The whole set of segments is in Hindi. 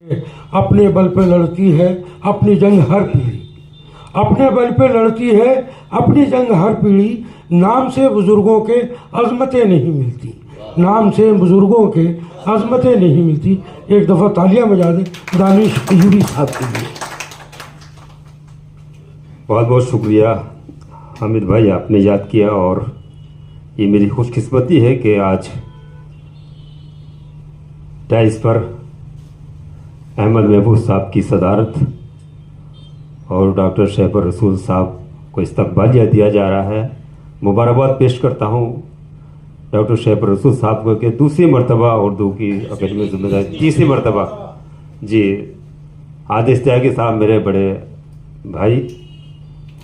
अपने बल पे लड़ती है अपनी जंग हर पीढ़ी, अपने बल पे लड़ती है अपनी जंग हर पीढ़ी। नाम से बुजुर्गों के अजमतें नहीं मिलती, नाम से बुजुर्गों के अजमतें नहीं मिलती। एक दफ़ा तालियां बजा दें दानिश यूरी साहब के लिए। बहुत बहुत शुक्रिया हामिद भाई, आपने याद किया। और ये मेरी खुशकिस्मती है कि आज डाइस पर अहमद महबूब साहब की सदारत और डॉक्टर शहबर रसूल साहब को इस्तकबालिया दिया जा रहा है। मुबारकबाद पेश करता हूँ डॉक्टर शहबर रसूल साहब को कि दूसरी मरतबा उर्दू की अकेडमी जिम्मेदारी, तीसरी मरतबा जी आदिश त्यागी साहब मेरे बड़े भाई,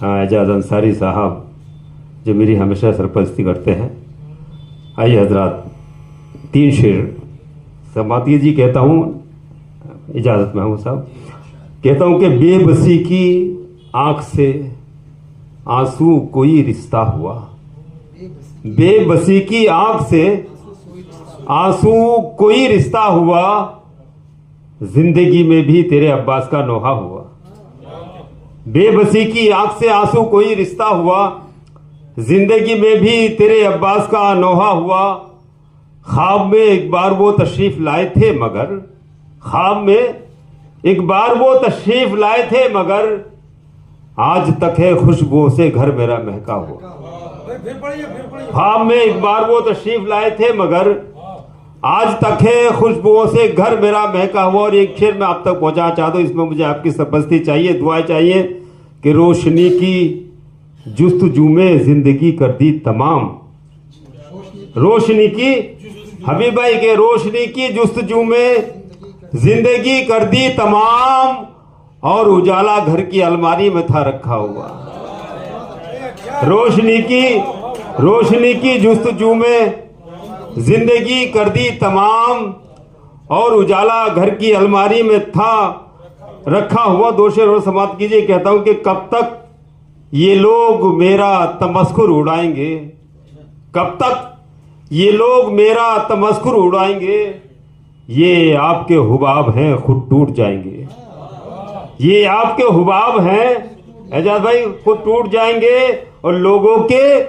एजाज अंसारी साहब जो मेरी हमेशा सरपरस्ती करते हैं। आइए हजरात, 3 शेर समाती जी कहता हूँ, इजाज़त में हूँ साहब। कहता हूँ कि बेबसी की आंख से आंसू कोई रिश्ता हुआ, बेबसी की आंख से आंसू कोई रिश्ता हुआ, जिंदगी में भी तेरे अब्बास का नोहा हुआ। बेबसी की आंख से आंसू कोई रिश्ता हुआ, जिंदगी में भी तेरे अब्बास का नोहा हुआ। ख्वाब में एक बार वो तशरीफ लाए थे मगर, ख्वाब में एक बार वो तशरीफ लाए थे मगर, आज तक है खुशबुओं से घर मेरा महका हुआ। ख्वाब में एक बार वो तशरीफ लाए थे मगर, आज तक है खुशबुओं से घर मेरा महका हुआ। और एक शेर मैं आप तक पहुंचाना चाहता हूं, इसमें मुझे आपकी सरपरस्ती चाहिए, दुआएं चाहिए कि रोशनी की जुस्तजू में जिंदगी कर दी तमाम, रोशनी की हबीब भाई के रोशनी की जुस्तजू में जिंदगी कर दी तमाम, और उजाला घर की अलमारी में था रखा हुआ। रोशनी की जुस्तजू में जिंदगी कर दी तमाम, और उजाला घर की अलमारी में था रखा हुआ। 2 शेर और समाप्त कीजिए। कहता हूं कि कब तक ये लोग मेरा तमस्कुर उड़ाएंगे, कब तक ये लोग मेरा तमस्कुर उड़ाएंगे, ये आपके हुबाब हैं खुद टूट जाएंगे, ये आपके हुबाब हैं एजाज भाई खुद टूट जाएंगे। और लोगों के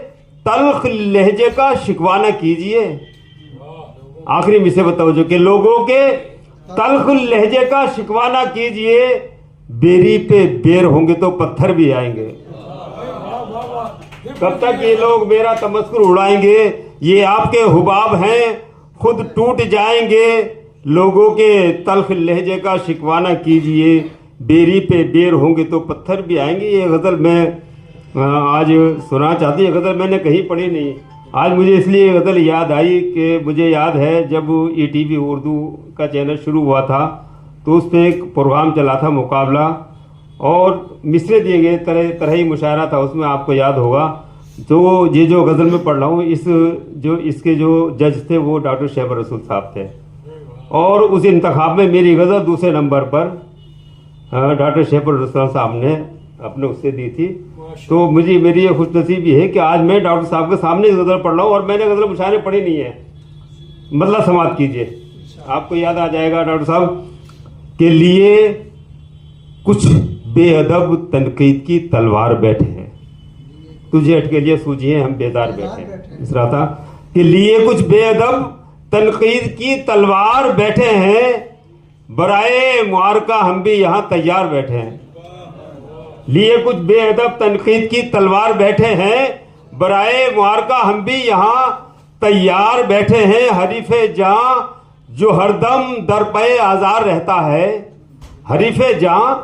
तल्ख लहजे का शिकवा न कीजिए, आखिरी में से बताओ जो कि लोगों के तल्ख लहजे का शिकवा न कीजिए, बेरी पे बेर होंगे तो पत्थर भी आएंगे। कब तक ये लोग मेरा तमस्कुर उड़ाएंगे, ये आपके हुबाब हैं खुद टूट जाएंगे, लोगों के तल्ख लहजे का शिकवा न कीजिए, बेरी पे बेर होंगे तो पत्थर भी आएंगे। ये गज़ल मैं आज सुना चाहती, ये गज़ल मैंने कहीं पढ़ी नहीं, आज मुझे इसलिए गज़ल याद आई कि मुझे याद है जब ETV उर्दू का चैनल शुरू हुआ था तो उसमें एक प्रोग्राम चला था मुकाबला, और मिसरे दिए गए, तरह तरह ही मुशायरा था उसमें, आपको याद होगा। तो ये जो गज़ल में पढ़ रहा हूँ, इसके जो जज थे वो डॉक्टर शहबर रसूल साहब थे, और उस इंतखाब में मेरी गज़ल दूसरे नंबर पर डॉक्टर शहबर रसूल साहब ने अपने उससे दी थी। तो मेरी ये खुशनसीबी है कि आज मैं डॉक्टर साहब के सामने गज़ल पढ़ रहा हूँ, और मैंने गज़ल मुशायरे पढ़ी नहीं है। मतलब समाप्त कीजिए, आपको याद आ जाएगा। डॉक्टर साहब के लिए कुछ बेअदब तनकीद की तलवार बैठे हैं, तुझे अटके लिए सूझिए हम बेदार बैठे हैं। इस रहा था कि लिए कुछ बेअदब तनकीद की तलवार बैठे हैं, बराए मुआरका हम भी यहाँ तैयार बैठे हैं। लिए कुछ बेअदब तनकीद की तलवार बैठे हैं, बराए मुआरका हम भी यहाँ तैयार बैठे हैं। हरीफे जहां जो हरदम दरपे आजार रहता है, हरीफे जहां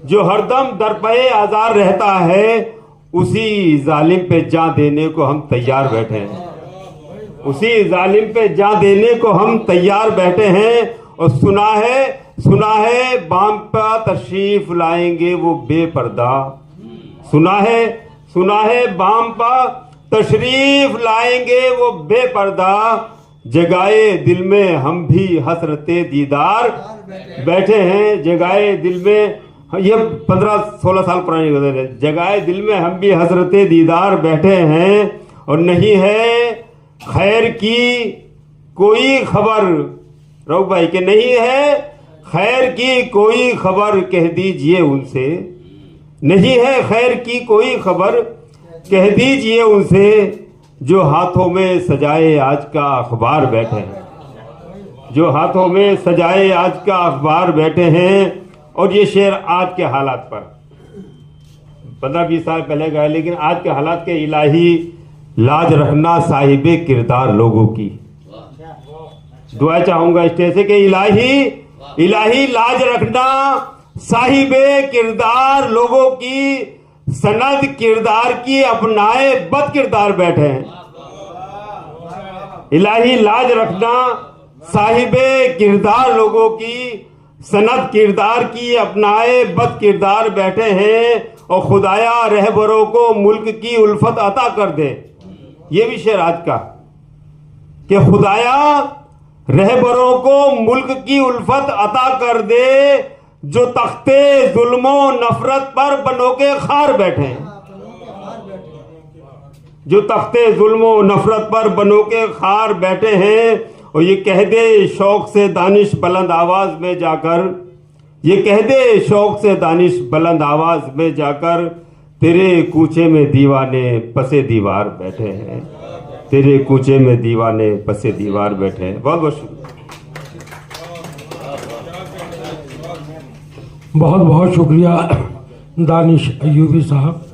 जो हरदम दरपे आजार रहता है, उसी जालिम पे जान देने को हम तैयार बैठे हैं, उसी जालिम पे जान देने को हम तैयार बैठे हैं। और सुना है बाम पर तशरीफ लाएंगे वो बेपर्दा, सुना है बाम पर तशरीफ लाएंगे वो बेपर्दा, जगाए दिल में हम भी हसरते दीदार बैठे हैं। जगाए दिल में, ये 15-16 साल पुरानी गज़ल है। जगाए दिल में हम भी हसरते दीदार बैठे हैं, और नहीं है खैर की कोई खबर, रऊफ भाई के नहीं है खैर की कोई खबर कह दीजिए उनसे, नहीं है खैर की कोई खबर कह दीजिए उनसे, जो हाथों में सजाए आज का अखबार बैठे हैं, जो हाथों में सजाए आज का अखबार बैठे हैं। और ये शेर आज के हालात पर 15-20 साल पहले गए, लेकिन आज के हालात के इलाही लाज रखना साहिबे किरदार लोगों की। दुआ चाहूंगा स्टेज से कि इलाही लाज रखना साहिबे किरदार लोगों की, सनद किरदार की अपनाए बद किरदार बैठे हैं। इलाही लाज रखना साहिबे किरदार लोगों की, सनद किरदार की अपनाए बद किरदार बैठे हैं। और खुदाया रहबरों को मुल्क की उल्फत अता कर दे। ये भी शेर आज का कि खुदाया रहबरों को मुल्क की उल्फत अता कर दे, जो तख्ते जुल्मो नफरत पर बनो के खार बैठे हैं, जो तख्ते जुल्मो नफरत पर बनो के खार बैठे हैं। और ये कह दे शौक से दानिश बुलंद आवाज में जाकर, ये कह दे शौक से दानिश बुलंद आवाज में जाकर, तेरे कूचे में दीवाने पसे दीवार बैठे हैं, तेरे कूचे में दीवाने पसे दीवार बैठे हैं। बहुत बहुत शुक्रिया। बहुत बहुत शुक्रिया दानिश अय्यूबी साहब।